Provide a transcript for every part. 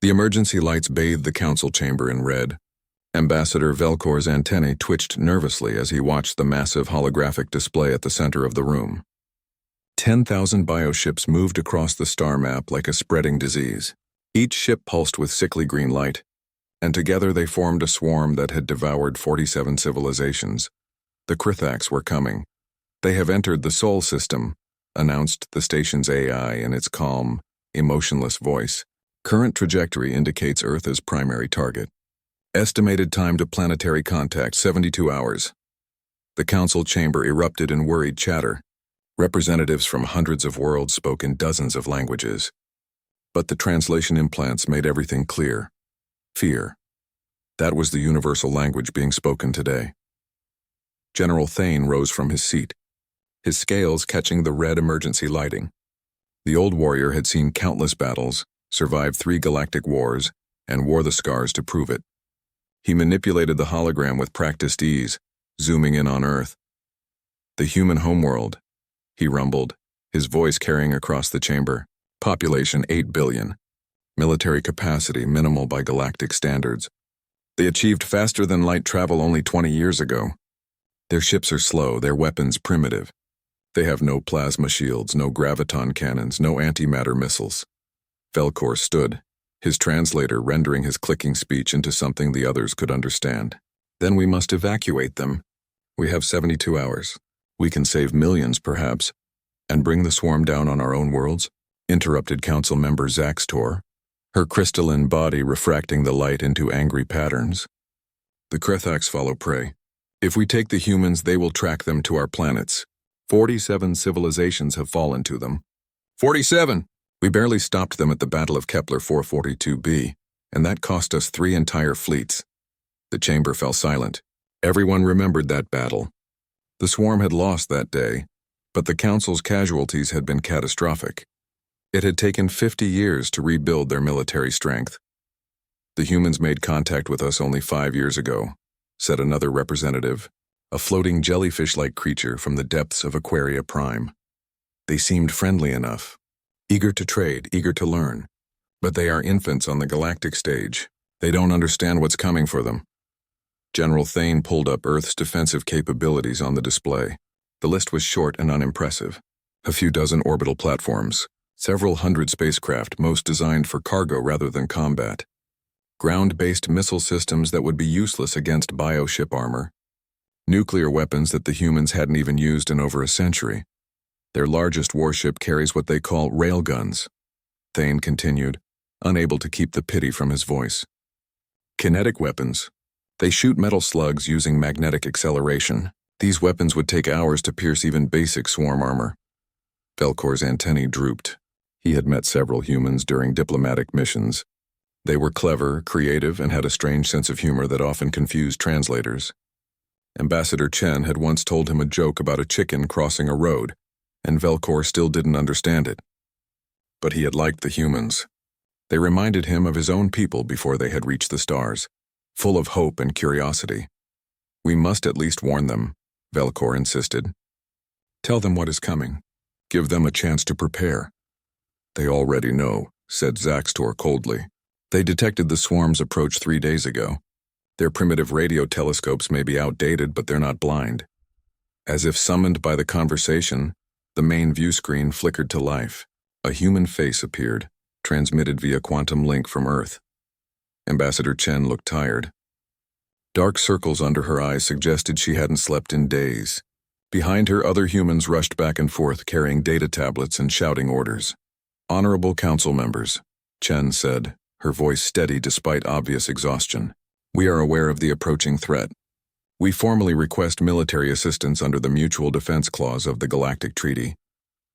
The emergency lights bathed the council chamber in red. Ambassador Velkor's antennae twitched nervously as he watched the massive holographic display at the center of the room. 10,000 bioships moved across the star map like a spreading disease. Each ship pulsed with sickly green light, and together they formed a swarm that had devoured 47 civilizations. The Krithaks were coming. They have entered the Sol system, announced the station's AI in its calm, emotionless voice. Current trajectory indicates Earth as primary target. Estimated time to planetary contact, 72 hours. The council chamber erupted in worried chatter. Representatives from hundreds of worlds spoke in dozens of languages. But the translation implants made everything clear. Fear. That was the universal language being spoken today. General Thane rose from his seat, his scales catching the red emergency lighting. The old warrior had seen countless battles, survived 3 galactic wars, and wore the scars to prove it. He manipulated the hologram with practiced ease, zooming in on Earth. The human homeworld, he rumbled, his voice carrying across the chamber. Population 8 billion. Military capacity minimal by galactic standards. They achieved faster-than-light travel only 20 years ago. Their ships are slow, their weapons primitive. They have no plasma shields, no graviton cannons, no antimatter missiles. Velkor stood, his translator rendering his clicking speech into something the others could understand. Then we must evacuate them. We have 72 hours. We can save millions, perhaps, and bring the swarm down on our own worlds, interrupted Council Member Zaxtor, her crystalline body refracting the light into angry patterns. The Krithaks follow prey. If we take the humans, they will track them to our planets. 47 civilizations have fallen to them. 47! We barely stopped them at the Battle of Kepler 442b, and that cost us 3 entire fleets. The chamber fell silent. Everyone remembered that battle. The swarm had lost that day, but the Council's casualties had been catastrophic. It had taken 50 years to rebuild their military strength. The humans made contact with us only 5 years ago, said another representative, a floating jellyfish-like creature from the depths of Aquaria Prime. They seemed friendly enough, eager to trade, eager to learn. But they are infants on the galactic stage. They don't understand what's coming for them. General Thane pulled up Earth's defensive capabilities on the display. The list was short and unimpressive. A few dozen orbital platforms, several hundred spacecraft, most designed for cargo rather than combat. Ground-based missile systems that would be useless against bioship armor. Nuclear weapons that the humans hadn't even used in over a century. Their largest warship carries what they call railguns. Thane continued, unable to keep the pity from his voice. Kinetic weapons. They shoot metal slugs using magnetic acceleration. These weapons would take hours to pierce even basic swarm armor. Velkor's antennae drooped. He had met several humans during diplomatic missions. They were clever, creative, and had a strange sense of humor that often confused translators. Ambassador Chen had once told him a joke about a chicken crossing a road, and Velkor still didn't understand it. But he had liked the humans. They reminded him of his own people before they had reached the stars, full of hope and curiosity. We must at least warn them, Velkor insisted. Tell them what is coming. Give them a chance to prepare. They already know, said Zaxtor coldly. They detected the swarm's approach 3 days ago. Their primitive radio telescopes may be outdated, but they're not blind. As if summoned by the conversation, the main view screen flickered to life. A human face appeared, transmitted via quantum link from Earth. Ambassador Chen looked tired. Dark circles under her eyes suggested she hadn't slept in days. Behind her, other humans rushed back and forth carrying data tablets and shouting orders. Honorable Council members, Chen said, her voice steady despite obvious exhaustion. We are aware of the approaching threat. We formally request military assistance under the Mutual Defense Clause of the Galactic Treaty.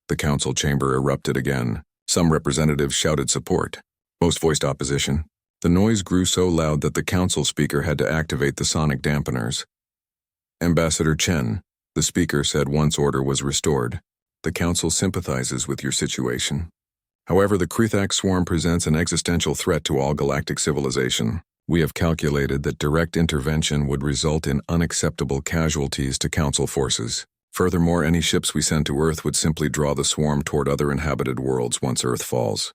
The Council chamber erupted again. Some representatives shouted support. Most voiced opposition. The noise grew so loud that the Council speaker had to activate the sonic dampeners. Ambassador Chen, the speaker said once order was restored. The Council sympathizes with your situation. However, the Krithak swarm presents an existential threat to all galactic civilization. We have calculated that direct intervention would result in unacceptable casualties to Council forces. Furthermore, any ships we send to Earth would simply draw the swarm toward other inhabited worlds once Earth falls.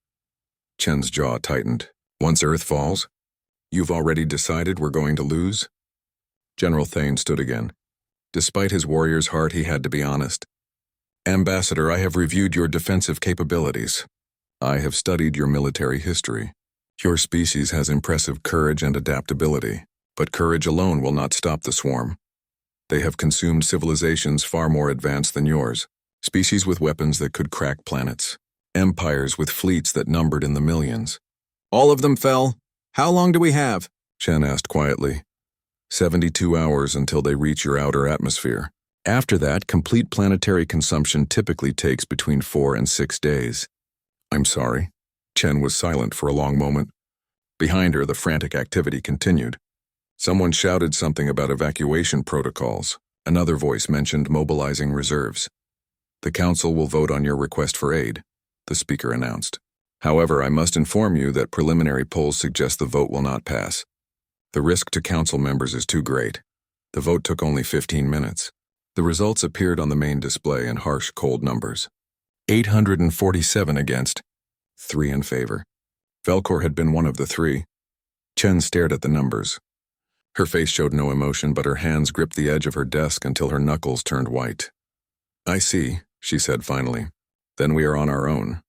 Chen's jaw tightened. Once Earth falls, you've already decided we're going to lose? General Thane stood again. Despite his warrior's heart, he had to be honest. Ambassador, I have reviewed your defensive capabilities. I have studied your military history. Your species has impressive courage and adaptability, but courage alone will not stop the swarm. They have consumed civilizations far more advanced than yours, species with weapons that could crack planets, empires with fleets that numbered in the millions. All of them fell? How long do we have? Chen asked quietly. 72 hours until they reach your outer atmosphere. After that, complete planetary consumption typically takes between 4 and 6 days. I'm sorry. Chen was silent for a long moment. Behind her, the frantic activity continued. Someone shouted something about evacuation protocols. Another voice mentioned mobilizing reserves. The council will vote on your request for aid, the speaker announced. However, I must inform you that preliminary polls suggest the vote will not pass. The risk to council members is too great. The vote took only 15 minutes. The results appeared on the main display in harsh, cold numbers. 847 against, 3 in favor. Velcor had been one of the 3. Chen stared at the numbers. Her face showed no emotion, but her hands gripped the edge of her desk until her knuckles turned white. I see, she said finally. Then we are on our own.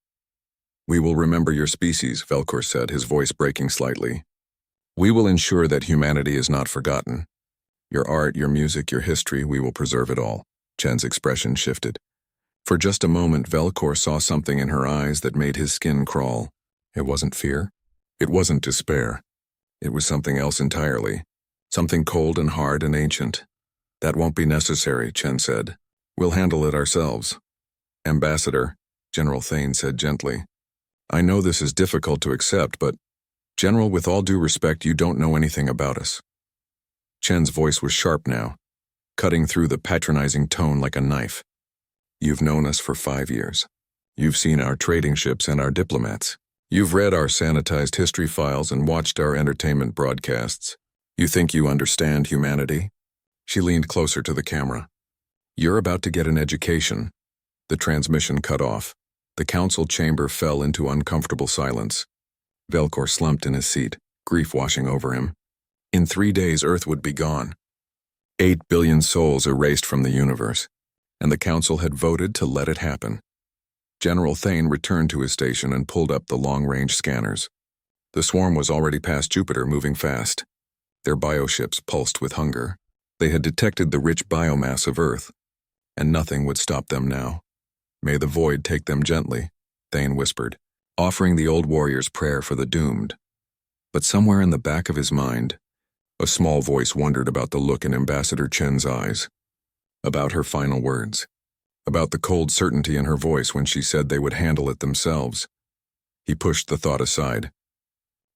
We will remember your species, Velcor said, his voice breaking slightly. We will ensure that humanity is not forgotten. Your art, your music, your history, we will preserve it all. Chen's expression shifted. For just a moment, Velcor saw something in her eyes that made his skin crawl. It wasn't fear. It wasn't despair. It was something else entirely. Something cold and hard and ancient. That won't be necessary, Chen said. We'll handle it ourselves. Ambassador, General Thane said gently. I know this is difficult to accept, but, General, with all due respect, you don't know anything about us. Chen's voice was sharp now, cutting through the patronizing tone like a knife. You've known us for 5 years. You've seen our trading ships and our diplomats. You've read our sanitized history files and watched our entertainment broadcasts. You think you understand humanity? She leaned closer to the camera. You're about to get an education. The transmission cut off. The council chamber fell into uncomfortable silence. Velcor slumped in his seat, grief washing over him. In 3 days, Earth would be gone. 8 billion souls erased from the universe, and the council had voted to let it happen. General Thane returned to his station and pulled up the long-range scanners. The swarm was already past Jupiter, moving fast. Their bioships pulsed with hunger. They had detected the rich biomass of Earth, and nothing would stop them now. May the void take them gently, Thane whispered, offering the old warrior's prayer for the doomed. But somewhere in the back of his mind, a small voice wondered about the look in Ambassador Chen's eyes, about her final words, about the cold certainty in her voice when she said they would handle it themselves. He pushed the thought aside.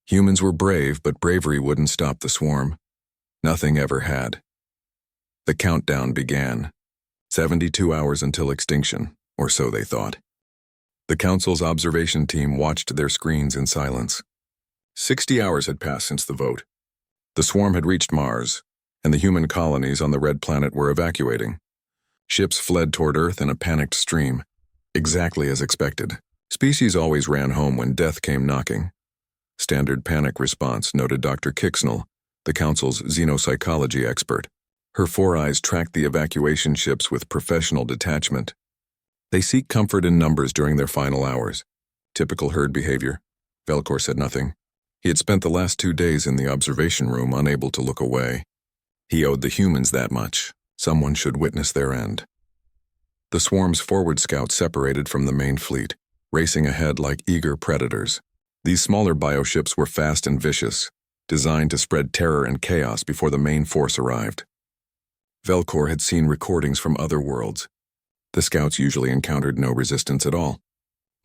Humans were brave, but bravery wouldn't stop the swarm. Nothing ever had. The countdown began. 72 hours until extinction, or so they thought. The council's observation team watched their screens in silence. 60 hours had passed since the vote. The swarm had reached Mars, and the human colonies on the red planet were evacuating. Ships fled toward Earth in a panicked stream, exactly as expected. Species always ran home when death came knocking. Standard panic response, noted Dr. Kixnell, the council's xenopsychology expert. Her 4 eyes tracked the evacuation ships with professional detachment. They seek comfort in numbers during their final hours. Typical herd behavior. Velcor said nothing. He had spent the last 2 days in the observation room, unable to look away. He owed the humans that much. Someone should witness their end. The swarm's forward scouts separated from the main fleet, racing ahead like eager predators. These smaller bioships were fast and vicious, designed to spread terror and chaos before the main force arrived. Velcor had seen recordings from other worlds. The scouts usually encountered no resistance at all.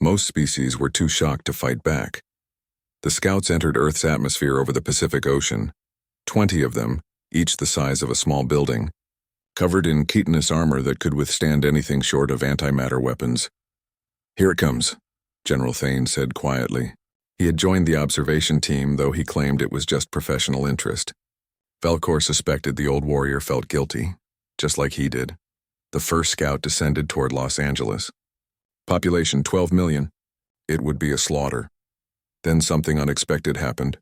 Most species were too shocked to fight back. The scouts entered Earth's atmosphere over the Pacific Ocean, 20 of them, each the size of a small building, covered in chitinous armor that could withstand anything short of antimatter weapons. Here it comes, General Thane said quietly. He had joined the observation team, though he claimed it was just professional interest. Velcor suspected the old warrior felt guilty, just like he did. The first scout descended toward Los Angeles. Population 12 million. It would be a slaughter. Then something unexpected happened.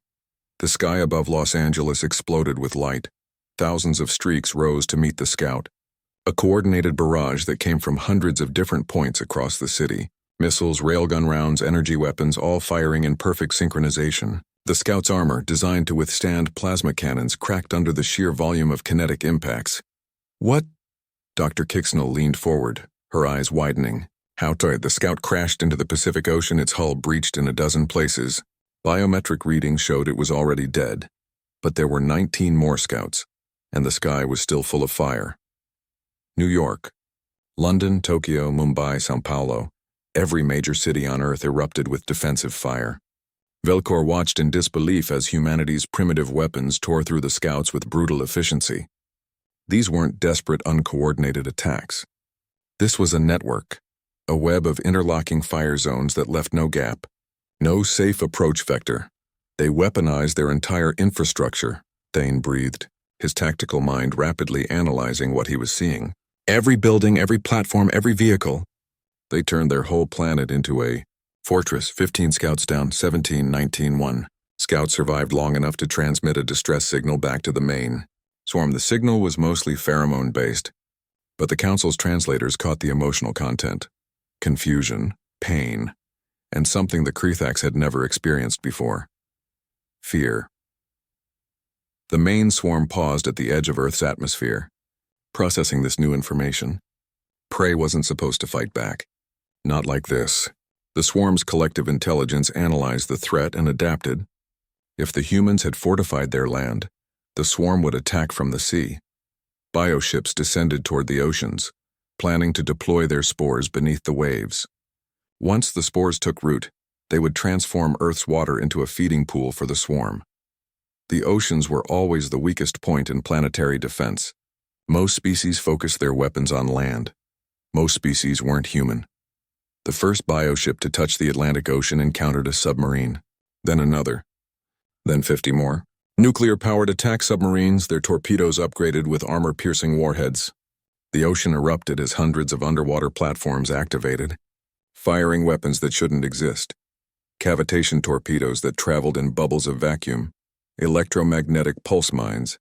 The sky above Los Angeles exploded with light. Thousands of streaks rose to meet the scout. A coordinated barrage that came from hundreds of different points across the city. Missiles, railgun rounds, energy weapons, all firing in perfect synchronization. The scout's armor, designed to withstand plasma cannons, cracked under the sheer volume of kinetic impacts. What? Dr. Kixnell leaned forward, her eyes widening. How tight? The scout crashed into the Pacific Ocean, its hull breached in a dozen places. Biometric readings showed it was already dead. But there were 19 more scouts, and the sky was still full of fire. New York, London, Tokyo, Mumbai, São Paulo, every major city on Earth erupted with defensive fire. Velcor watched in disbelief as humanity's primitive weapons tore through the scouts with brutal efficiency. These weren't desperate, uncoordinated attacks. This was a network, a web of interlocking fire zones that left no gap, no safe approach vector. They weaponized their entire infrastructure, Thane breathed, his tactical mind rapidly analyzing what he was seeing. Every building, every platform, every vehicle. They turned their whole planet into a fortress. 15 scouts down, 17, 19, 1. Scouts survived long enough to transmit a distress signal back to the main swarm. The signal was mostly pheromone-based, but the Council's translators caught the emotional content. Confusion, pain, and something the Krethax had never experienced before. Fear. The main swarm paused at the edge of Earth's atmosphere, processing this new information. Prey wasn't supposed to fight back. Not like this. The swarm's collective intelligence analyzed the threat and adapted. If the humans had fortified their land, the swarm would attack from the sea. Bioships descended toward the oceans, planning to deploy their spores beneath the waves. Once the spores took root, they would transform Earth's water into a feeding pool for the swarm. The oceans were always the weakest point in planetary defense. Most species focused their weapons on land. Most species weren't human. The first bioship to touch the Atlantic Ocean encountered a submarine, then another, then 50 more. Nuclear-powered attack submarines, their torpedoes upgraded with armor-piercing warheads. The ocean erupted as hundreds of underwater platforms activated, firing weapons that shouldn't exist. Cavitation torpedoes that traveled in bubbles of vacuum, electromagnetic pulse mines,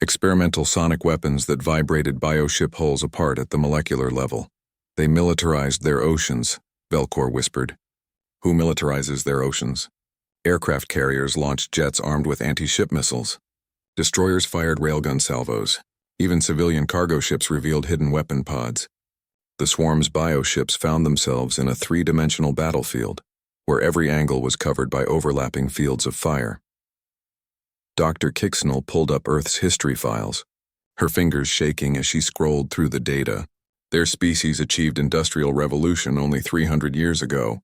experimental sonic weapons that vibrated bioship hulls apart at the molecular level. They militarized their oceans, Velcor whispered. Who militarizes their oceans? Aircraft carriers launched jets armed with anti-ship missiles. Destroyers fired railgun salvos. Even civilian cargo ships revealed hidden weapon pods. The swarm's bioships found themselves in a three-dimensional battlefield, where every angle was covered by overlapping fields of fire. Dr. Kixnell pulled up Earth's history files, her fingers shaking as she scrolled through the data. Their species achieved industrial revolution only 300 years ago.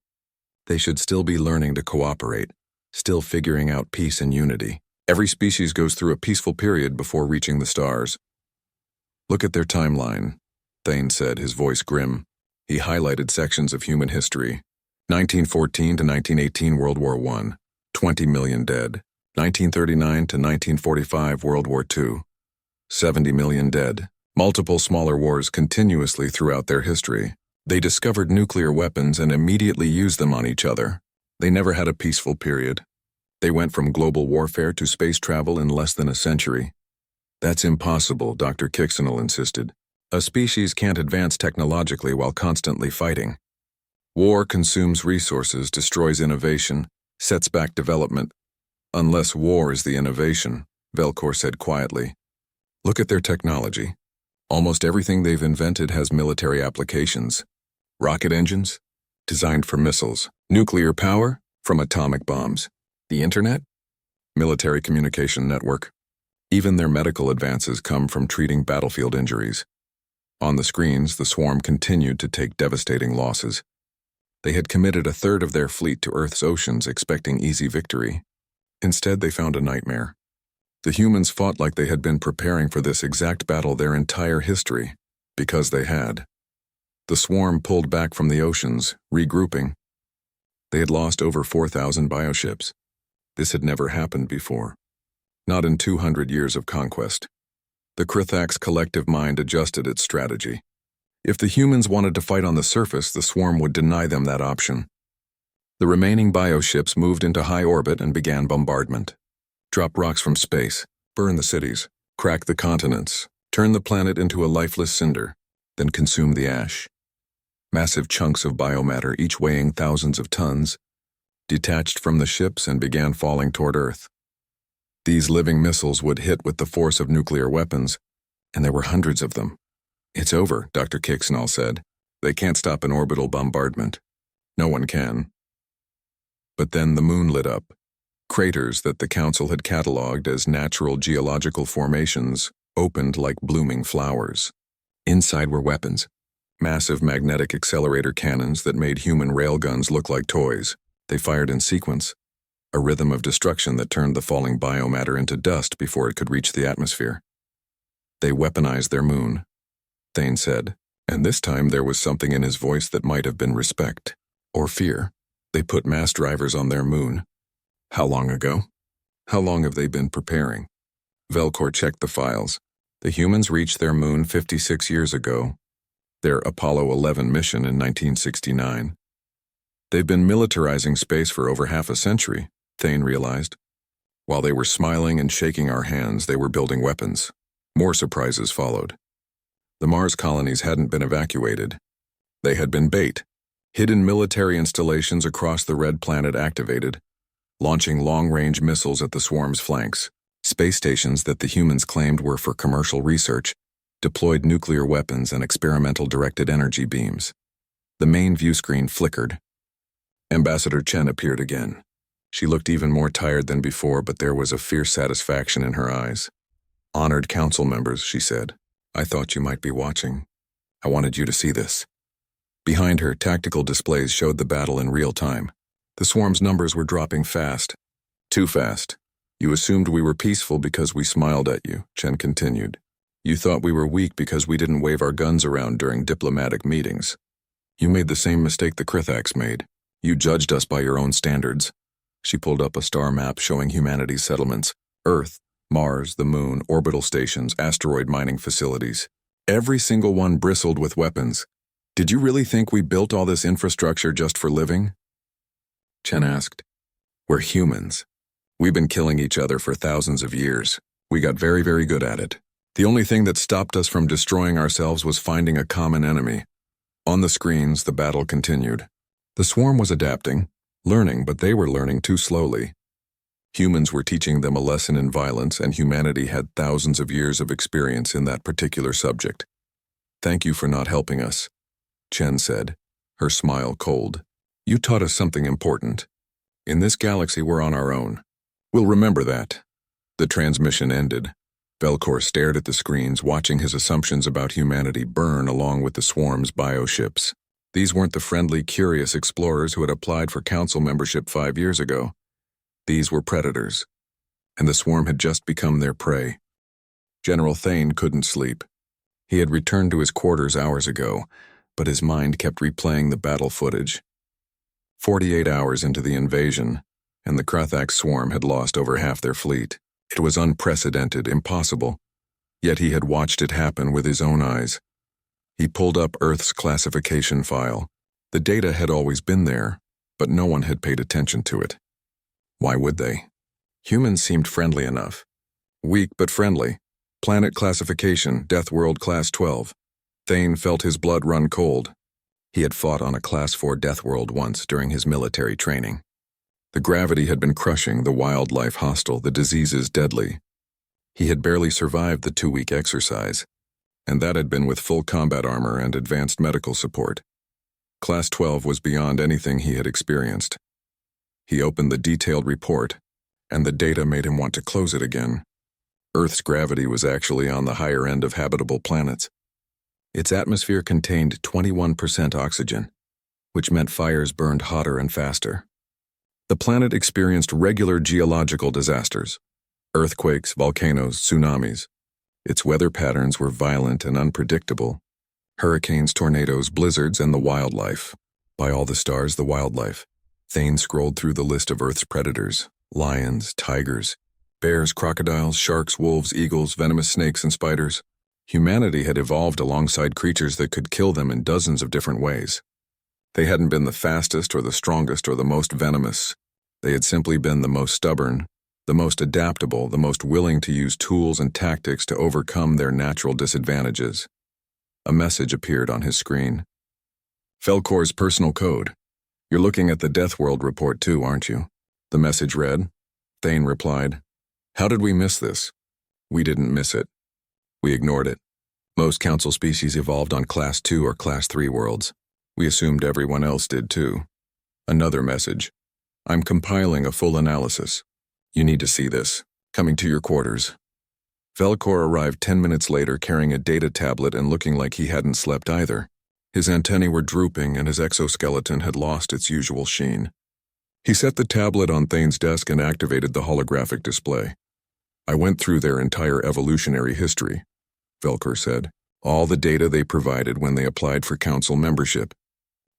They should still be learning to cooperate, still figuring out peace and unity. Every species goes through a peaceful period before reaching the stars. Look at their timeline, Thane said, his voice grim. He highlighted sections of human history. 1914 to 1918 World War I, 20 million dead. 1939 to 1945 World War II, 70 million dead. Multiple smaller wars continuously throughout their history. They discovered nuclear weapons and immediately used them on each other. They never had a peaceful period. They went from global warfare to space travel in less than a century. That's impossible, Dr. Kixnell insisted. A species can't advance technologically while constantly fighting. War consumes resources, destroys innovation, sets back development. Unless war is the innovation, Velcor said quietly. Look at their technology. Almost everything they've invented has military applications. Rocket engines, designed for missiles. Nuclear power, from atomic bombs. The internet, military communication network. Even their medical advances come from treating battlefield injuries. On the screens, the swarm continued to take devastating losses. They had committed a third of their fleet to Earth's oceans expecting easy victory. Instead, they found a nightmare. The humans fought like they had been preparing for this exact battle their entire history, because they had. The swarm pulled back from the oceans, regrouping. They had lost over 4,000 bioships. This had never happened before. Not in 200 years of conquest. The Krethax collective mind adjusted its strategy. If the humans wanted to fight on the surface, the swarm would deny them that option. The remaining bioships moved into high orbit and began bombardment. Drop rocks from space, burn the cities, crack the continents, turn the planet into a lifeless cinder, then consume the ash. Massive chunks of biomatter, each weighing thousands of tons, detached from the ships and began falling toward Earth. These living missiles would hit with the force of nuclear weapons, and there were hundreds of them. "It's over," Dr. Kicksnall said. "They can't stop an orbital bombardment. No one can." But then the moon lit up. Craters that the Council had catalogued as natural geological formations opened like blooming flowers. Inside were weapons. Massive magnetic accelerator cannons that made human railguns look like toys. They fired in sequence, a rhythm of destruction that turned the falling biomatter into dust before it could reach the atmosphere. They weaponized their moon, Thane said, and this time there was something in his voice that might have been respect or fear. They put mass drivers on their moon. How long ago? How long have they been preparing? Velcor checked the files. The humans reached their moon 56 years ago, their Apollo 11 mission in 1969. They've been militarizing space for over half a century, Thane realized. While they were smiling and shaking our hands, they were building weapons. More surprises followed. The Mars colonies hadn't been evacuated. They had been bait. Hidden military installations across the Red Planet activated, launching long-range missiles at the swarm's flanks. Space stations that the humans claimed were for commercial research deployed nuclear weapons and experimental directed energy beams. The main view screen flickered. Ambassador Chen appeared again. She looked even more tired than before, but there was a fierce satisfaction in her eyes. "Honored council members," she said. "I thought you might be watching. I wanted you to see this." Behind her, tactical displays showed the battle in real time. The swarm's numbers were dropping fast. "Too fast. You assumed we were peaceful because we smiled at you," Chen continued. "You thought we were weak because we didn't wave our guns around during diplomatic meetings. You made the same mistake the Krithax made. You judged us by your own standards." She pulled up a star map showing humanity's settlements: Earth, Mars, the Moon, orbital stations, asteroid mining facilities. Every single one bristled with weapons. "Did you really think we built all this infrastructure just for living?" Chen asked. "We're humans. We've been killing each other for thousands of years. We got very, very good at it. The only thing that stopped us from destroying ourselves was finding a common enemy." On the screens, the battle continued. The swarm was adapting, learning, but they were learning too slowly. Humans were teaching them a lesson in violence, and humanity had thousands of years of experience in that particular subject. "Thank you for not helping us," Chen said, her smile cold. "You taught us something important. In this galaxy, we're on our own. We'll remember that." The transmission ended. Velcor stared at the screens, watching his assumptions about humanity burn along with the swarm's bioships. These weren't the friendly, curious explorers who had applied for council membership 5 years ago. These were predators, and the swarm had just become their prey. General Thane couldn't sleep. He had returned to his quarters hours ago, but his mind kept replaying the battle footage. 48 hours into the invasion, and the Krathax swarm had lost over half their fleet. It was unprecedented, impossible, yet he had watched it happen with his own eyes. He pulled up Earth's classification file. The data had always been there, but no one had paid attention to it. Why would they? Humans seemed friendly enough. Weak but friendly. Planet classification, Death World Class 12. Thane felt his blood run cold. He had fought on a Class 4 Death World once during his military training. The gravity had been crushing, the wildlife hostile, the diseases deadly. He had barely survived the 2-week exercise, and that had been with full combat armor and advanced medical support. Class 12 was beyond anything he had experienced. He opened the detailed report, and the data made him want to close it again. Earth's gravity was actually on the higher end of habitable planets. Its atmosphere contained 21% oxygen, which meant fires burned hotter and faster. The planet experienced regular geological disasters: earthquakes, volcanoes, tsunamis. Its weather patterns were violent and unpredictable. Hurricanes, tornadoes, blizzards, and the wildlife. By all the stars, the wildlife. Thane scrolled through the list of Earth's predators: lions, tigers, bears, crocodiles, sharks, wolves, eagles, venomous snakes, and spiders. Humanity had evolved alongside creatures that could kill them in dozens of different ways. They hadn't been the fastest or the strongest or the most venomous. They had simply been the most stubborn, the most adaptable, the most willing to use tools and tactics to overcome their natural disadvantages. A message appeared on his screen. Velkor's personal code. You're looking at the Death World report too, aren't you? The message read. Thane replied, How did we miss this? We didn't miss it. We ignored it. Most Council species evolved on Class 2 or Class 3 worlds. We assumed everyone else did too. Another message. I'm compiling a full analysis. You need to see this. Coming to your quarters. Velkor arrived 10 minutes later carrying a data tablet and looking like he hadn't slept either. His antennae were drooping and his exoskeleton had lost its usual sheen. He set the tablet on Thane's desk and activated the holographic display. I went through their entire evolutionary history, Velkor said. All the data they provided when they applied for council membership.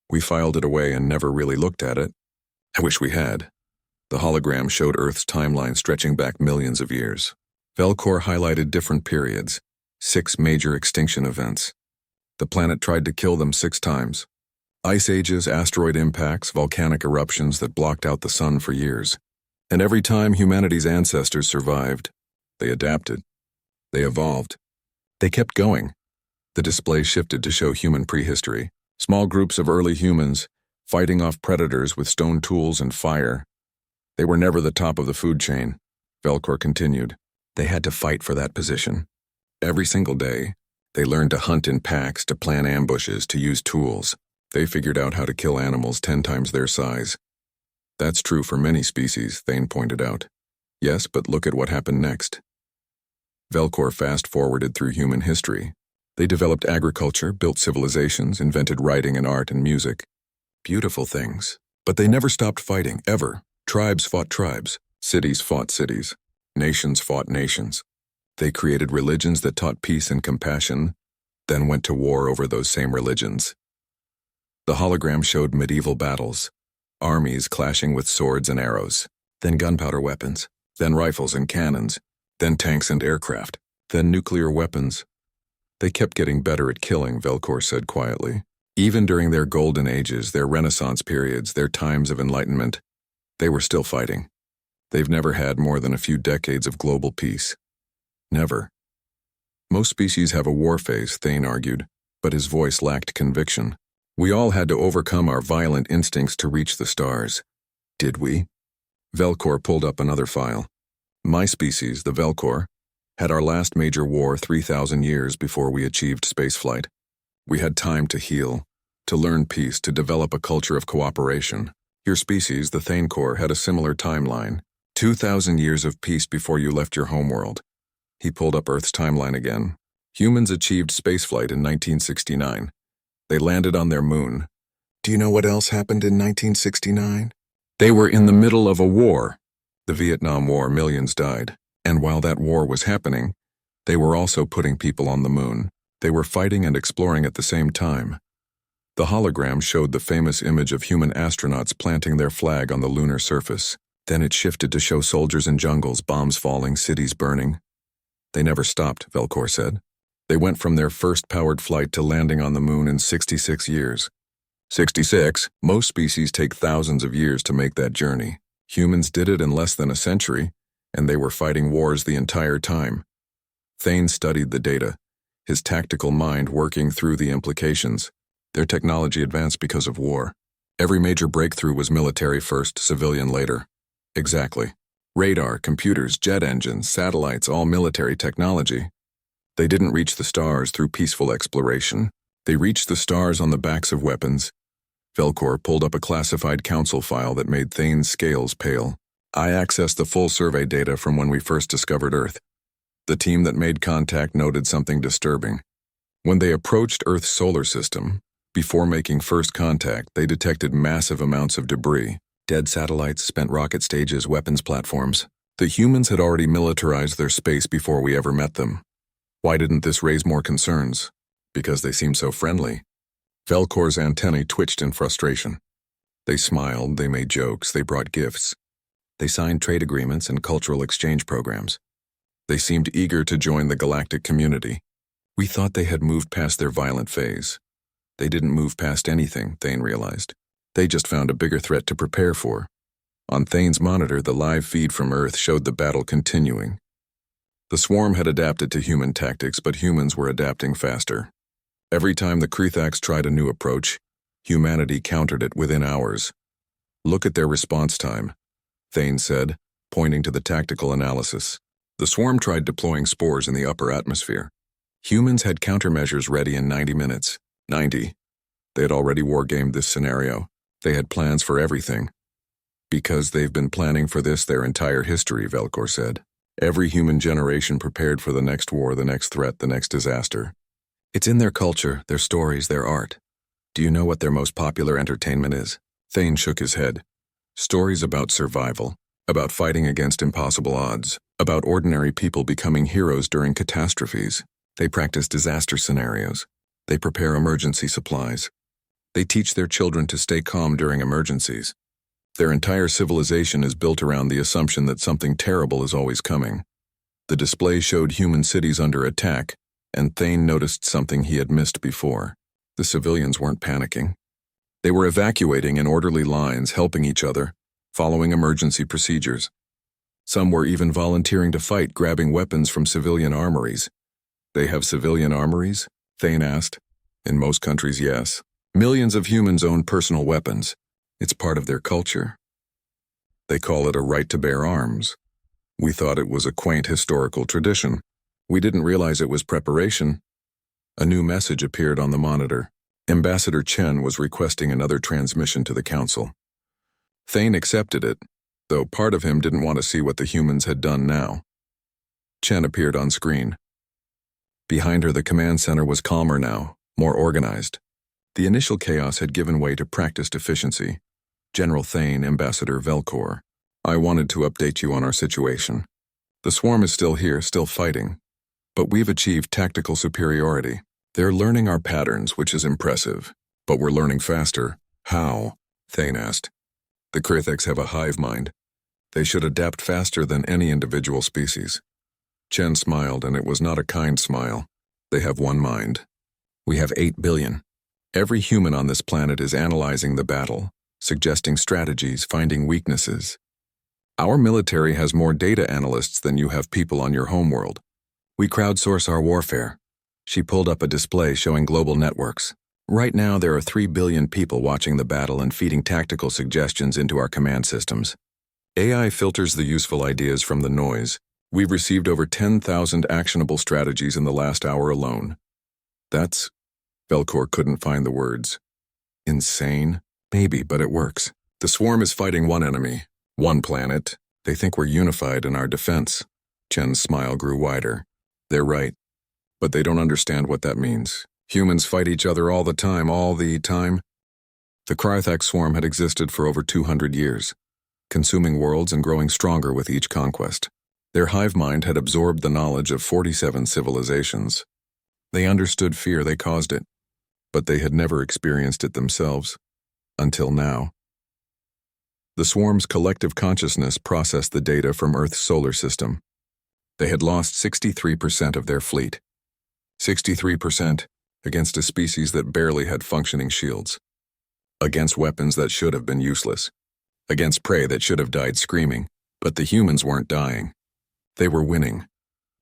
We filed it away and never really looked at it. I wish we had. The hologram showed Earth's timeline stretching back millions of years. Velkor highlighted different periods, 6 major extinction events. The planet tried to kill them 6 times. Ice ages, asteroid impacts, volcanic eruptions that blocked out the sun for years. And every time humanity's ancestors survived, they adapted. They evolved. They kept going. The display shifted to show human prehistory. Small groups of early humans, fighting off predators with stone tools and fire. They were never the top of the food chain, Velkor continued. They had to fight for that position. Every single day, they learned to hunt in packs, to plan ambushes, to use tools. They figured out how to kill animals 10 times their size. That's true for many species, Thane pointed out. Yes, but look at what happened next. Velkor fast-forwarded through human history. They developed agriculture, built civilizations, invented writing and art and music. Beautiful things. But they never stopped fighting, ever. Tribes fought tribes. Cities fought cities. Nations fought nations. They created religions that taught peace and compassion, then went to war over those same religions. The hologram showed medieval battles, armies clashing with swords and arrows, then gunpowder weapons, then rifles and cannons, then tanks and aircraft, then nuclear weapons. They kept getting better at killing, Velkor said quietly. Even during their golden ages, their Renaissance periods, their times of enlightenment, they were still fighting. They've never had more than a few decades of global peace. Never. Most species have a war phase, Thane argued, but his voice lacked conviction. We all had to overcome our violent instincts to reach the stars. Did we? Velkor pulled up another file. My species, the Velkor, had our last major war 3,000 years before we achieved spaceflight. We had time to heal, to learn peace, to develop a culture of cooperation. Your species, the Thanekor, had a similar timeline. 2,000 years of peace before you left your homeworld. He pulled up Earth's timeline again. Humans achieved spaceflight in 1969. They landed on their moon. Do you know what else happened in 1969? They were in the middle of a war. The Vietnam War, millions died. And while that war was happening, they were also putting people on the moon. They were fighting and exploring at the same time. The hologram showed the famous image of human astronauts planting their flag on the lunar surface. Then it shifted to show soldiers in jungles, bombs falling, cities burning. They never stopped, Velkor said. They went from their first powered flight to landing on the moon in 66 years. 66? Most species take thousands of years to make that journey. Humans did it in less than a century, and they were fighting wars the entire time. Thane studied the data, his tactical mind working through the implications. Their technology advanced because of war. Every major breakthrough was military first, civilian later. Exactly. Radar, computers, jet engines, satellites, all military technology. They didn't reach the stars through peaceful exploration. They reached the stars on the backs of weapons. Velkor pulled up a classified council file that made Thane's scales pale. I accessed the full survey data from when we first discovered Earth. The team that made contact noted something disturbing. When they approached Earth's solar system, before making first contact, they detected massive amounts of debris. Dead satellites, spent rocket stages, weapons platforms. The humans had already militarized their space before we ever met them. Why didn't this raise more concerns? Because they seemed so friendly. Velkor's antennae twitched in frustration. They smiled, they made jokes, they brought gifts. They signed trade agreements and cultural exchange programs. They seemed eager to join the galactic community. We thought they had moved past their violent phase. They didn't move past anything, Thane realized. They just found a bigger threat to prepare for. On Thane's monitor, the live feed from Earth showed the battle continuing. The swarm had adapted to human tactics, but humans were adapting faster. Every time the Krethax tried a new approach, humanity countered it within hours. Look at their response time, Thane said, pointing to the tactical analysis. The swarm tried deploying spores in the upper atmosphere. Humans had countermeasures ready in 90 minutes. 90. They had already wargamed this scenario. They had plans for everything. Because they've been planning for this their entire history, Velcor said. Every human generation prepared for the next war, the next threat, the next disaster. It's in their culture, their stories, their art. Do you know what their most popular entertainment is? Thane shook his head. Stories about survival, about fighting against impossible odds, about ordinary people becoming heroes during catastrophes. They practice disaster scenarios. They prepare emergency supplies. They teach their children to stay calm during emergencies. Their entire civilization is built around the assumption that something terrible is always coming. The display showed human cities under attack, and Thane noticed something he had missed before. The civilians weren't panicking. They were evacuating in orderly lines, helping each other, following emergency procedures. Some were even volunteering to fight, grabbing weapons from civilian armories. They have civilian armories? Thane asked. In most countries, yes. Millions of humans own personal weapons. It's part of their culture. They call it a right to bear arms. We thought it was a quaint historical tradition. We didn't realize it was preparation. A new message appeared on the monitor. Ambassador Chen was requesting another transmission to the council. Thane accepted it, though part of him didn't want to see what the humans had done now. Chen appeared on screen. Behind her, the command center was calmer now, more organized. The initial chaos had given way to practiced efficiency. General Thane, Ambassador Velcor, I wanted to update you on our situation. The swarm is still here, still fighting. But we've achieved tactical superiority. They're learning our patterns, which is impressive. But we're learning faster. How? Thane asked. The Krethax have a hive mind. They should adapt faster than any individual species. Chen smiled, and it was not a kind smile. They have one mind. We have 8 billion. Every human on this planet is analyzing the battle, suggesting strategies, finding weaknesses. Our military has more data analysts than you have people on your homeworld. We crowdsource our warfare. She pulled up a display showing global networks. Right now, there are 3 billion people watching the battle and feeding tactical suggestions into our command systems. AI filters the useful ideas from the noise. We've received over 10,000 actionable strategies in the last hour alone. That's... Velcor couldn't find the words. Insane? Maybe, but it works. The swarm is fighting one enemy, one planet. They think we're unified in our defense. Chen's smile grew wider. They're right. But they don't understand what that means. Humans fight each other all the time. The Krethax swarm had existed for over 200 years, consuming worlds and growing stronger with each conquest. Their hive mind had absorbed the knowledge of 47 civilizations. They understood fear, they caused it, but they had never experienced it themselves. Until now. The swarm's collective consciousness processed the data from Earth's solar system. They had lost 63% of their fleet. 63% against a species that barely had functioning shields. Against weapons that should have been useless. Against prey that should have died screaming. But the humans weren't dying. They were winning.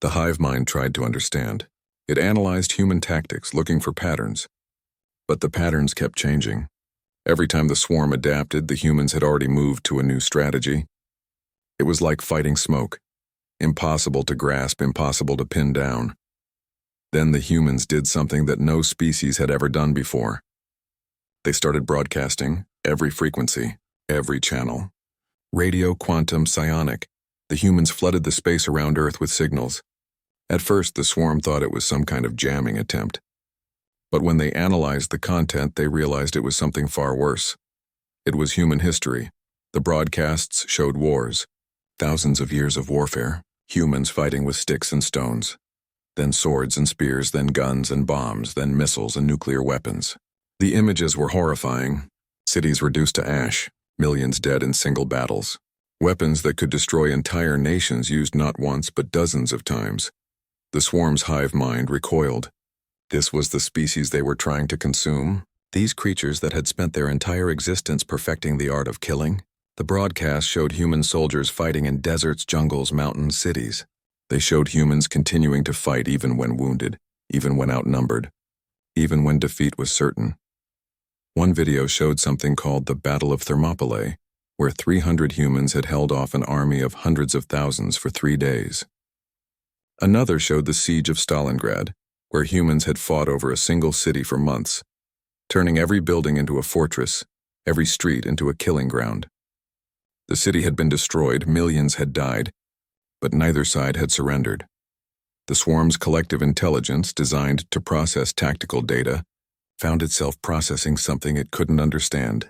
The hive mind tried to understand. It analyzed human tactics, looking for patterns. But the patterns kept changing. Every time the swarm adapted, the humans had already moved to a new strategy. It was like fighting smoke. Impossible to grasp, impossible to pin down. Then the humans did something that no species had ever done before. They started broadcasting, every frequency, every channel. Radio, quantum, psionic. The humans flooded the space around Earth with signals. At first, the swarm thought it was some kind of jamming attempt. But when they analyzed the content, they realized it was something far worse. It was human history. The broadcasts showed wars. Thousands of years of warfare. Humans fighting with sticks and stones. Then swords and spears, then guns and bombs, then missiles and nuclear weapons. The images were horrifying. Cities reduced to ash. Millions dead in single battles. Weapons that could destroy entire nations used not once but dozens of times. The swarm's hive mind recoiled. This was the species they were trying to consume? These creatures that had spent their entire existence perfecting the art of killing? The broadcast showed human soldiers fighting in deserts, jungles, mountains, cities. They showed humans continuing to fight even when wounded, even when outnumbered, even when defeat was certain. One video showed something called the Battle of Thermopylae, where 300 humans had held off an army of hundreds of thousands for 3 days. Another showed the siege of Stalingrad, where humans had fought over a single city for months, turning every building into a fortress, every street into a killing ground. The city had been destroyed, millions had died, but neither side had surrendered. The swarm's collective intelligence, designed to process tactical data, found itself processing something it couldn't understand: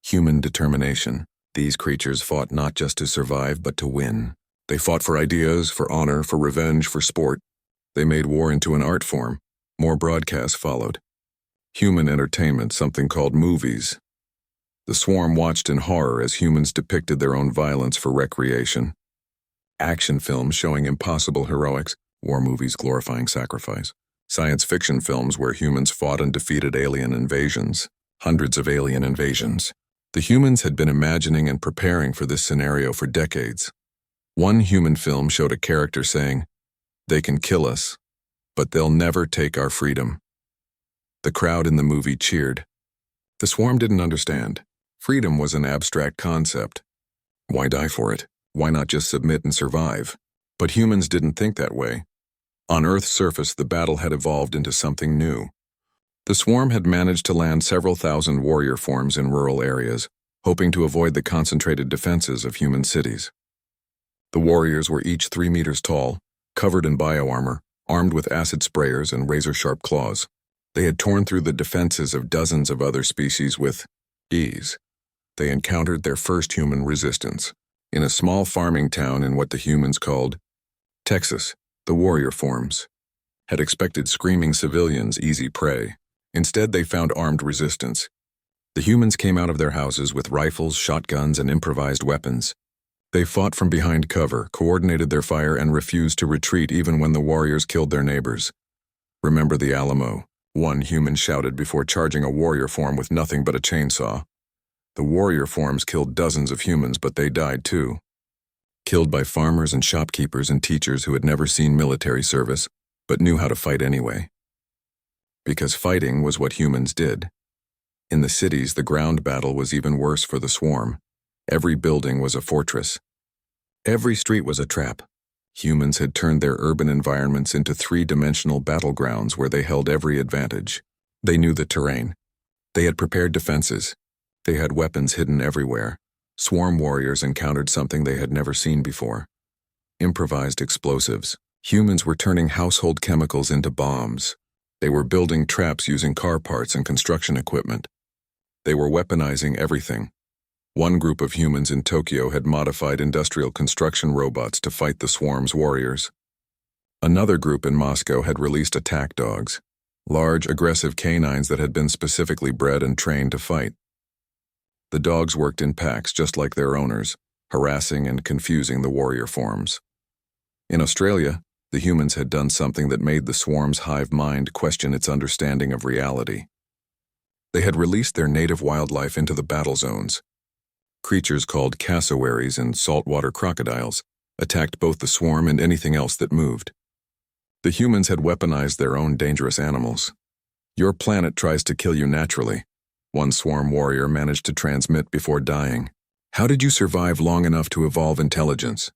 human determination. These creatures fought not just to survive, but to win. They fought for ideas, for honor, for revenge, for sport. They made war into an art form. More broadcasts followed. Human entertainment, something called movies. The swarm watched in horror as humans depicted their own violence for recreation. Action films showing impossible heroics, war movies glorifying sacrifice. Science fiction films where humans fought and defeated alien invasions. Hundreds of alien invasions. The humans had been imagining and preparing for this scenario for decades. One human film showed a character saying, "They can kill us, but they'll never take our freedom." The crowd in the movie cheered. The swarm didn't understand. Freedom was an abstract concept. Why die for it? Why not just submit and survive? But humans didn't think that way. On Earth's surface, the battle had evolved into something new. The swarm had managed to land several thousand warrior forms in rural areas, hoping to avoid the concentrated defenses of human cities. The warriors were each 3 meters tall, covered in bioarmor, armed with acid sprayers and razor-sharp claws. They had torn through the defenses of dozens of other species with ease. They encountered their first human resistance. In a small farming town in what the humans called Texas, the warrior forms had expected screaming civilians easy prey. Instead, they found armed resistance. The humans came out of their houses with rifles, shotguns, and improvised weapons. They fought from behind cover, coordinated their fire, and refused to retreat even when the warriors killed their neighbors. "Remember the Alamo," one human shouted before charging a warrior form with nothing but a chainsaw. The warrior forms killed dozens of humans, but they died too. Killed by farmers and shopkeepers and teachers who had never seen military service, but knew how to fight anyway. Because fighting was what humans did. In the cities, the ground battle was even worse for the swarm. Every building was a fortress. Every street was a trap. Humans had turned their urban environments into 3-dimensional battlegrounds where they held every advantage. They knew the terrain. They had prepared defenses. They had weapons hidden everywhere. Swarm warriors encountered something they had never seen before: improvised explosives. Humans were turning household chemicals into bombs. They were building traps using car parts and construction equipment. They were weaponizing everything. One group of humans in Tokyo had modified industrial construction robots to fight the swarm's warriors. Another group in Moscow had released attack dogs, large, aggressive canines that had been specifically bred and trained to fight. The dogs worked in packs just like their owners, harassing and confusing the warrior forms. In Australia, the humans had done something that made the swarm's hive mind question its understanding of reality. They had released their native wildlife into the battle zones. Creatures called cassowaries and saltwater crocodiles attacked both the swarm and anything else that moved. The humans had weaponized their own dangerous animals. "Your planet tries to kill you naturally," one swarm warrior managed to transmit before dying. "How did you survive long enough to evolve intelligence?"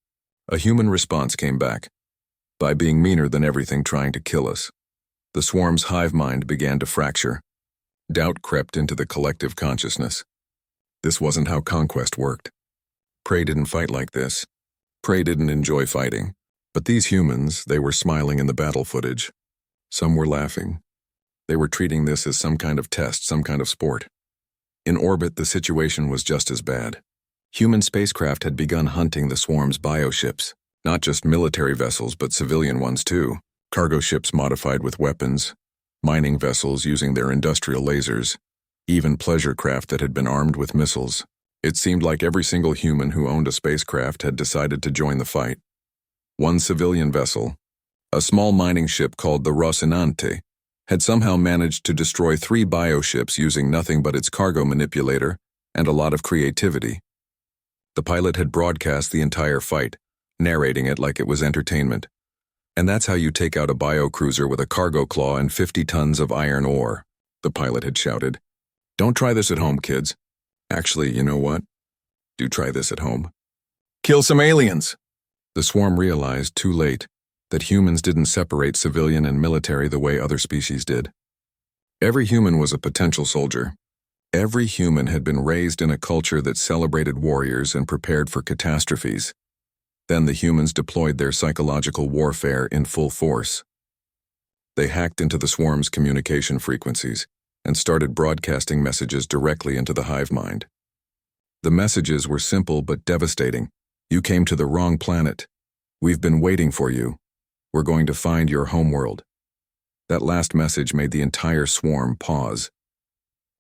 A human response came back: "By being meaner than everything trying to kill us." The swarm's hive mind began to fracture. Doubt crept into the collective consciousness. This wasn't how conquest worked. Prey didn't fight like this. Prey didn't enjoy fighting. But these humans, they were smiling in the battle footage. Some were laughing. They were treating this as some kind of test, some kind of sport. In orbit, the situation was just as bad. Human spacecraft had begun hunting the swarm's bioships, not just military vessels, but civilian ones too. Cargo ships modified with weapons, mining vessels using their industrial lasers, even pleasure craft that had been armed with missiles. It seemed like every single human who owned a spacecraft had decided to join the fight. One civilian vessel, a small mining ship called the Rocinante, had somehow managed to destroy 3 bioships using nothing but its cargo manipulator and a lot of creativity. The pilot had broadcast the entire fight, narrating it like it was entertainment. And that's how you take out a biocruiser with a cargo claw and 50 tons of iron ore, the pilot had shouted. Don't try this at home, kids. Actually, you know what? Do try this at home. Kill some aliens! The swarm realized, too late, that humans didn't separate civilian and military the way other species did. Every human was a potential soldier. Every human had been raised in a culture that celebrated warriors and prepared for catastrophes. Then the humans deployed their psychological warfare in full force. They hacked into the swarm's communication frequencies and started broadcasting messages directly into the hive mind. The messages were simple but devastating. You came to the wrong planet. We've been waiting for you. We're going to find your homeworld. That last message made the entire swarm pause.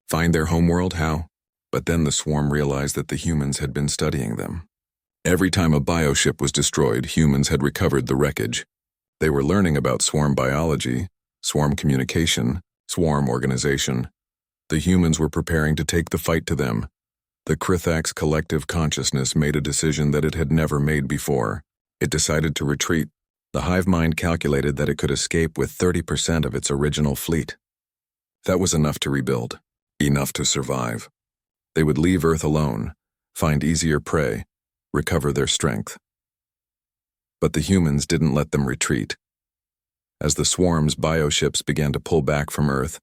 Find their homeworld? How? But then the swarm realized that the humans had been studying them. Every time a bioship was destroyed, humans had recovered the wreckage. They were learning about swarm biology, swarm communication, swarm organization. The humans were preparing to take the fight to them. The Krithak's collective consciousness made a decision that it had never made before. It decided to retreat. The hive mind calculated that it could escape with 30% of its original fleet. That was enough to rebuild, enough to survive. They would leave Earth alone, find easier prey, recover their strength. But the humans didn't let them retreat. As the swarm's bioships began to pull back from Earth,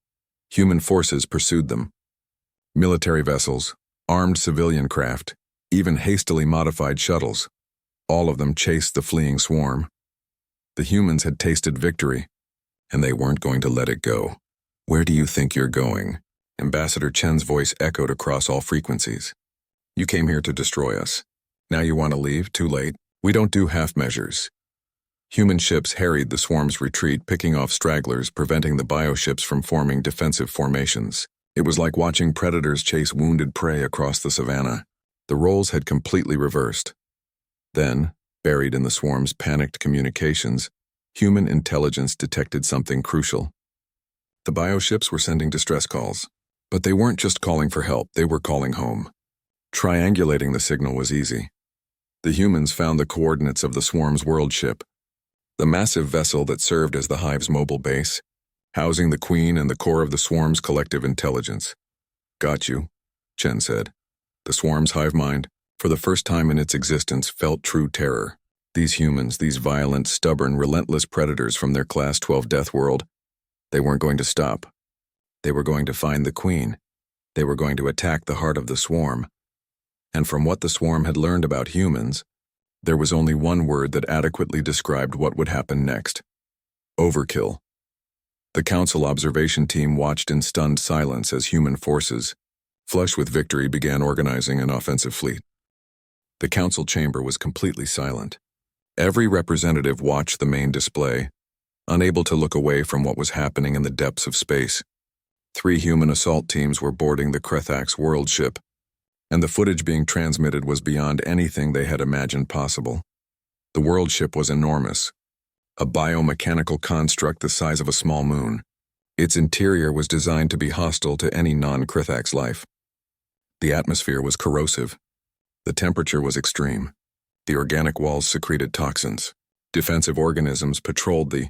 human forces pursued them. Military vessels, armed civilian craft, even hastily modified shuttles, all of them chased the fleeing swarm. The humans had tasted victory, and they weren't going to let it go. Where do you think you're going? Ambassador Chen's voice echoed across all frequencies. You came here to destroy us. Now you want to leave? Too late. We don't do half measures. Human ships harried the swarm's retreat, picking off stragglers, preventing the bioships from forming defensive formations. It was like watching predators chase wounded prey across the savannah. The roles had completely reversed. Then, buried in the swarm's panicked communications, human intelligence detected something crucial. The bioships were sending distress calls, but they weren't just calling for help, they were calling home. Triangulating the signal was easy. The humans found the coordinates of the swarm's world ship, the massive vessel that served as the hive's mobile base, housing the queen and the core of the swarm's collective intelligence. Got you, Chen said. The swarm's hive mind, for the first time in its existence, felt true terror. These humans, these violent, stubborn, relentless predators from their Class 12 death world, they weren't going to stop. They were going to find the queen. They were going to attack the heart of the swarm. And from what the swarm had learned about humans, there was only one word that adequately described what would happen next. Overkill. The council observation team watched in stunned silence as human forces, flush with victory, began organizing an offensive fleet. The council chamber was completely silent. Every representative watched the main display, unable to look away from what was happening in the depths of space. 3 human assault teams were boarding the Krethak's world ship, and the footage being transmitted was beyond anything they had imagined possible. The world ship was enormous, a biomechanical construct the size of a small moon. Its interior was designed to be hostile to any non-Krithak's life. The atmosphere was corrosive. The temperature was extreme. The organic walls secreted toxins. Defensive organisms patrolled the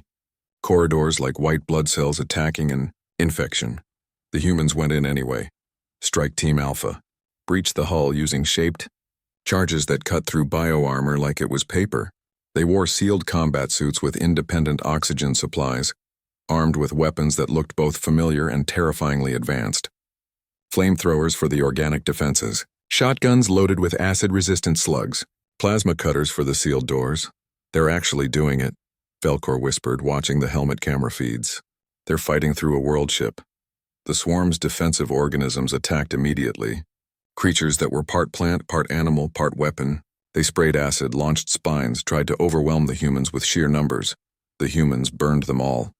corridors like white blood cells attacking an infection. The humans went in anyway. Strike Team Alpha breached the hull using shaped charges that cut through bioarmor like it was paper. They wore sealed combat suits with independent oxygen supplies, armed with weapons that looked both familiar and terrifyingly advanced. Flamethrowers for the organic defenses, shotguns loaded with acid-resistant slugs, plasma cutters for the sealed doors. They're actually doing it, Velcor whispered, watching the helmet camera feeds. They're fighting through a world ship. The swarm's defensive organisms attacked immediately. Creatures that were part plant, part animal, part weapon. They sprayed acid, launched spines, tried to overwhelm the humans with sheer numbers. The humans burned them all.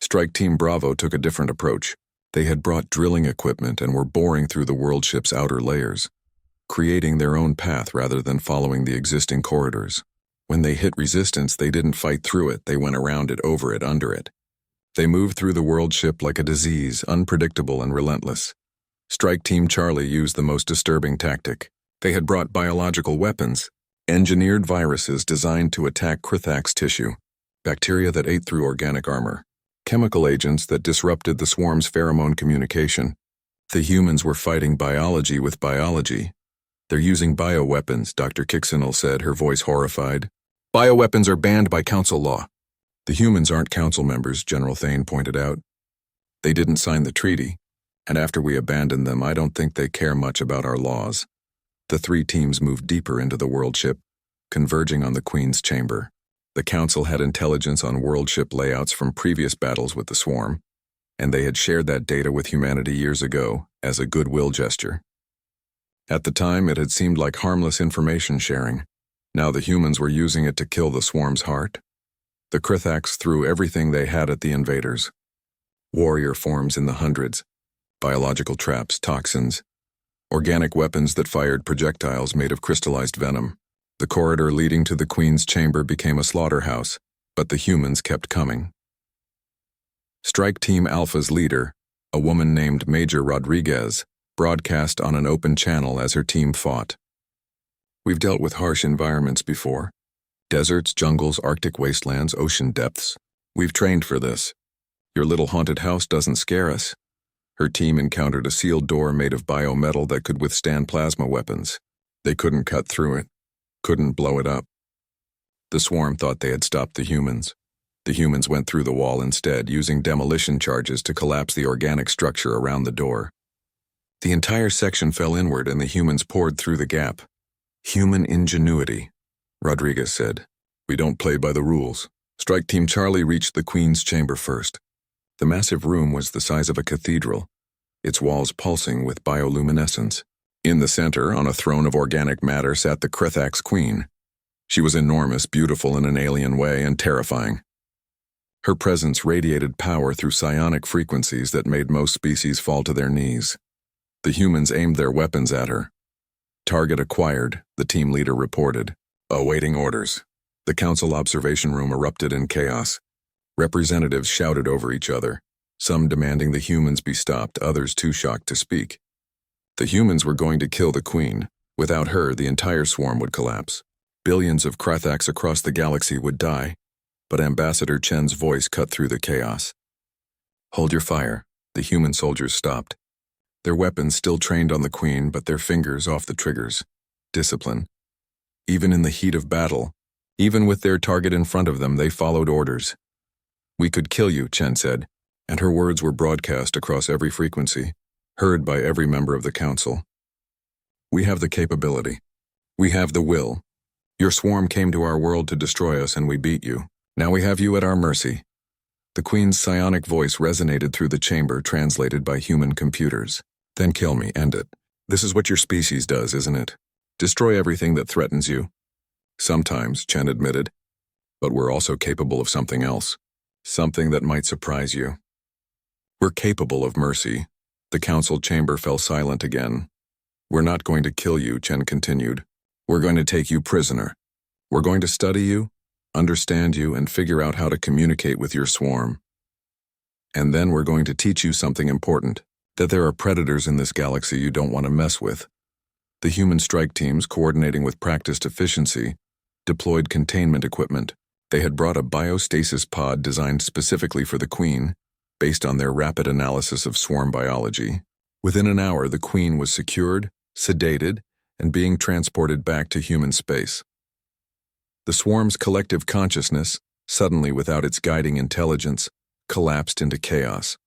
Strike Team Bravo took a different approach. They had brought drilling equipment and were boring through the world ship's outer layers, creating their own path rather than following the existing corridors. When they hit resistance, they didn't fight through it, they went around it, over it, under it. They moved through the world ship like a disease, unpredictable and relentless. Strike Team Charlie used the most disturbing tactic. They had brought biological weapons, engineered viruses designed to attack Krithak's tissue, bacteria that ate through organic armor, chemical agents that disrupted the swarm's pheromone communication. The humans were fighting biology with biology. They're using bioweapons, Dr. Kixenel said, her voice horrified. Bioweapons are banned by council law. The humans aren't council members, General Thane pointed out. They didn't sign the treaty, and after we abandoned them, I don't think they care much about our laws. The three teams moved deeper into the world ship, converging on the Queen's chamber. The council had intelligence on world ship layouts from previous battles with the swarm, and they had shared that data with humanity years ago as a goodwill gesture. At the time, it had seemed like harmless information sharing. Now the humans were using it to kill the swarm's heart. The Krithaks threw everything they had at the invaders. Warrior forms in the hundreds, biological traps, toxins, organic weapons that fired projectiles made of crystallized venom. The corridor leading to the Queen's chamber became a slaughterhouse, but the humans kept coming. Strike Team Alpha's leader, a woman named Major Rodriguez, broadcast on an open channel as her team fought. We've dealt with harsh environments before. Deserts, jungles, Arctic wastelands, ocean depths. We've trained for this. Your little haunted house doesn't scare us. Her team encountered a sealed door made of biometal that could withstand plasma weapons. They couldn't cut through it, couldn't blow it up. The swarm thought they had stopped the humans. The humans went through the wall instead, using demolition charges to collapse the organic structure around the door. The entire section fell inward and the humans poured through the gap. Human ingenuity, Rodriguez said. We don't play by the rules. Strike Team Charlie reached the Queen's chamber first. The massive room was the size of a cathedral, its walls pulsing with bioluminescence. In the center, on a throne of organic matter, sat the Krithak's queen. She was enormous, beautiful in an alien way, and terrifying. Her presence radiated power through psionic frequencies that made most species fall to their knees. The humans aimed their weapons at her. Target acquired, the team leader reported. Awaiting orders. The council observation room erupted in chaos. Representatives shouted over each other, some demanding the humans be stopped, others too shocked to speak. The humans were going to kill the Queen. Without her, the entire swarm would collapse. Billions of Krithaks across the galaxy would die, but Ambassador Chen's voice cut through the chaos. Hold your fire. The human soldiers stopped. Their weapons still trained on the Queen, but their fingers off the triggers. Discipline. Even in the heat of battle, even with their target in front of them, they followed orders. We could kill you, Chen said, and her words were broadcast across every frequency, heard by every member of the council. We have the capability. We have the will. Your swarm came to our world to destroy us and we beat you. Now we have you at our mercy. The Queen's psionic voice resonated through the chamber, translated by human computers. Then kill me, end it. This is what your species does, isn't it? Destroy everything that threatens you. Sometimes, Chen admitted, but we're also capable of something else. Something that might surprise you. We're capable of mercy. The council chamber fell silent again. We're not going to kill you, Chen continued. We're going to take you prisoner. We're going to study you, understand you, and figure out how to communicate with your swarm. And then we're going to teach you something important, that there are predators in this galaxy you don't want to mess with. The human strike teams, coordinating with practiced efficiency, deployed containment equipment. They had brought a biostasis pod designed specifically for the Queen, based on their rapid analysis of swarm biology. Within an hour, the Queen was secured, sedated, and being transported back to human space. The swarm's collective consciousness, suddenly without its guiding intelligence, collapsed into chaos.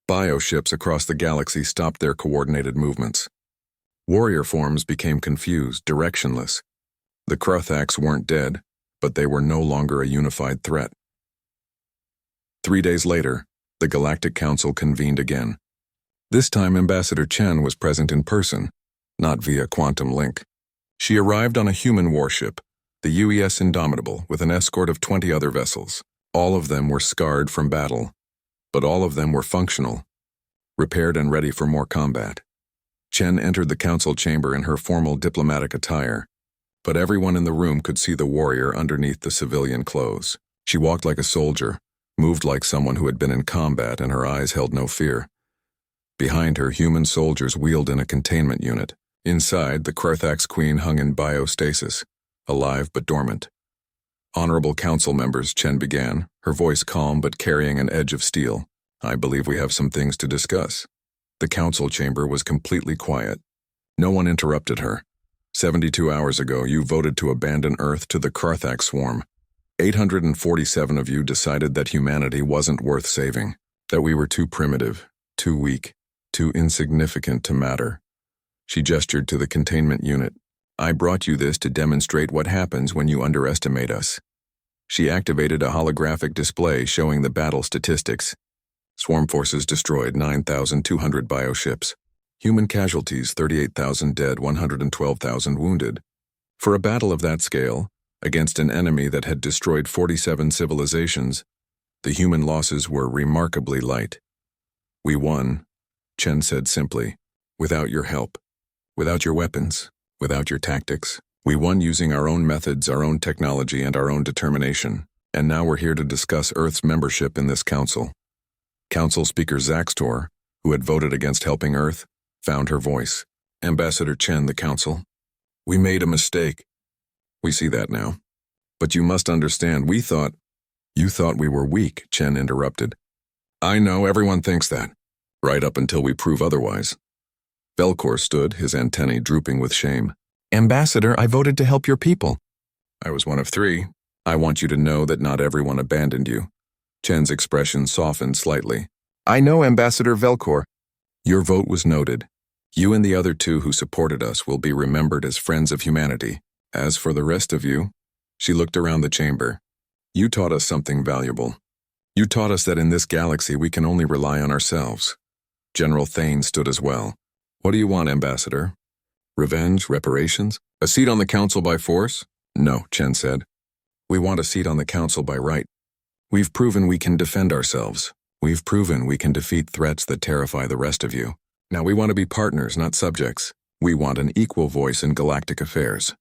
Bioships across the galaxy stopped their coordinated movements. Warrior forms became confused, directionless. The Krithaks weren't dead, but they were no longer a unified threat. 3 days later, the Galactic Council convened again. This time Ambassador Chen was present in person, not via quantum link. She arrived on a human warship, the UES Indomitable, with an escort of 20 other vessels. All of them were scarred from battle, but all of them were functional, repaired and ready for more combat. Chen entered the council chamber in her formal diplomatic attire, but everyone in the room could see the warrior underneath the civilian clothes. She walked like a soldier, moved like someone who had been in combat, and her eyes held no fear. Behind her, human soldiers wheeled in a containment unit. Inside, the Krarthak's queen hung in biostasis, alive but dormant. "Honorable council members," Chen began, her voice calm but carrying an edge of steel. "I believe we have some things to discuss." The council chamber was completely quiet. No one interrupted her. 72 hours ago, you voted to abandon Earth to the Krarthak swarm. 847 of you decided that humanity wasn't worth saving, that we were too primitive, too weak, too insignificant to matter. She gestured to the containment unit. "I brought you this to demonstrate what happens when you underestimate us." She activated a holographic display showing the battle statistics. Swarm forces destroyed 9,200 bioships. Human casualties 38,000 dead, 112,000 wounded. For a battle of that scale, against an enemy that had destroyed 47 civilizations, the human losses were remarkably light. "We won," Chen said simply, "without your help, without your weapons, without your tactics. We won using our own methods, our own technology, and our own determination. And now we're here to discuss Earth's membership in this council." Council Speaker Zaxtor, who had voted against helping Earth, found her voice. "Ambassador Chen, the council. We made a mistake. We see that now. But you must understand, You thought we were weak," Chen interrupted. "I know, everyone thinks that. Right up until we prove otherwise." Velkor stood, his antennae drooping with shame. "Ambassador, I voted to help your people." "I was one of 3. I want you to know that not everyone abandoned you." Chen's expression softened slightly. "I know, Ambassador Velkor." "Your vote was noted. You and the other 2 who supported us will be remembered as friends of humanity. As for the rest of you," she looked around the chamber, "you taught us something valuable. You taught us that in this galaxy we can only rely on ourselves." General Thane stood as well. "What do you want, Ambassador? Revenge, reparations? A seat on the council by force?" "No," Chen said. "We want a seat on the council by right. We've proven we can defend ourselves. We've proven we can defeat threats that terrify the rest of you. Now we want to be partners, not subjects. We want an equal voice in galactic affairs."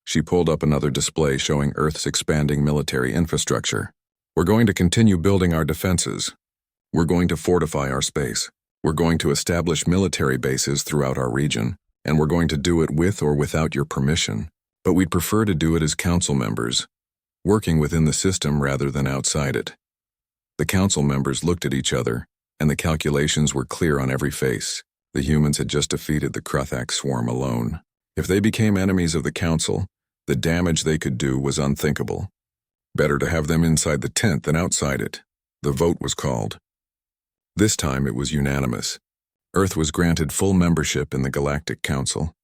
She pulled up another display showing Earth's expanding military infrastructure. "We're going to continue building our defenses. We're going to fortify our space. We're going to establish military bases throughout our region, and we're going to do it with or without your permission. But we'd prefer to do it as council members, working within the system rather than outside it." The council members looked at each other, and the calculations were clear on every face. The humans had just defeated the Krarthak swarm alone. If they became enemies of the council, the damage they could do was unthinkable. Better to have them inside the tent than outside it. The vote was called. This time it was unanimous. Earth was granted full membership in the Galactic Council.